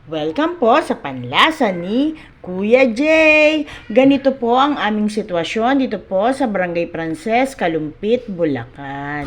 Welcome po sa Panlasa ni Kuya Jay. Ganito po ang aming sitwasyon dito po sa Barangay Pranses, Kalumpit, Bulacan.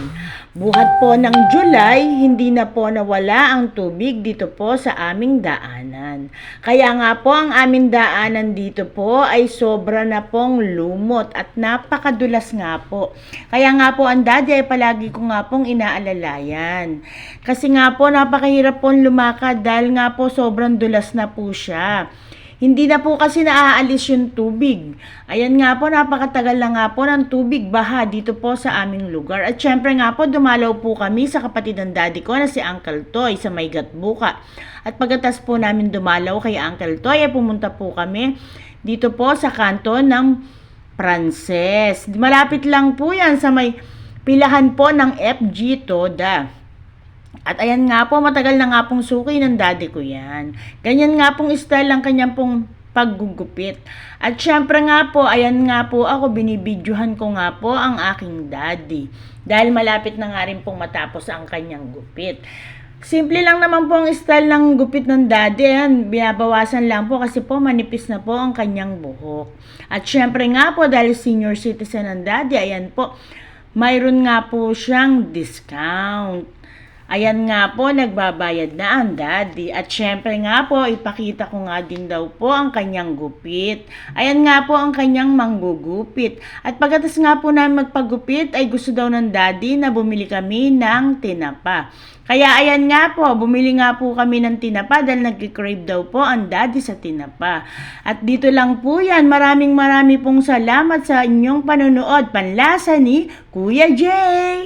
Buhat po ng July, hindi na po nawala ang tubig dito po sa aming daanan. Kaya nga po ang aming daanan dito po ay sobra na pong lumot at napakadulas nga po. Kaya nga po ang daddy ay palagi ko nga pong inaalalayan. Kasi nga po napakahirap pong lumakad dahil nga po sobrang dulas na po siya. Hindi na po kasi naaalis yung tubig. Ayan nga po, napakatagal na nga po ng tubig baha dito po sa aming lugar. At syempre nga po, dumalaw po kami sa kapatid ng daddy ko na si Uncle Toy sa May Gatbuka. At pagkatas po namin dumalaw kay Uncle Toy, ay pumunta po kami dito po sa kanto ng Pranses. Malapit lang po yan sa may pilahan po ng FG Toda. At ayan nga po, matagal na nga pong suki ng daddy ko yan. Ganyan nga pong style ang kanyang pong paggugupit. At syempre nga po, ayan nga po ako, binibidyohan ko nga po ang aking daddy. Dahil malapit na nga rin pong matapos ang kanyang gupit. Simple lang naman po ang style ng gupit ng daddy. Ayan, binabawasan lang po kasi po manipis na po ang kanyang buhok. At syempre nga po, dahil senior citizen ng daddy, ayan po, mayroon nga po siyang discount. Ayan nga po, nagbabayad na ang daddy. At syempre nga po, ipakita ko nga din daw po ang kanyang gupit. Ayan nga po ang kanyang manggugupit. At pagkatas nga po namin magpagupit, ay gusto daw ng daddy na bumili kami ng tinapa. Kaya ayan nga po, bumili nga po kami ng tinapa dahil nag-crave daw po ang daddy sa tinapa. At dito lang po yan, maraming pong salamat sa inyong panonood. Panlasa ni Kuya Jay!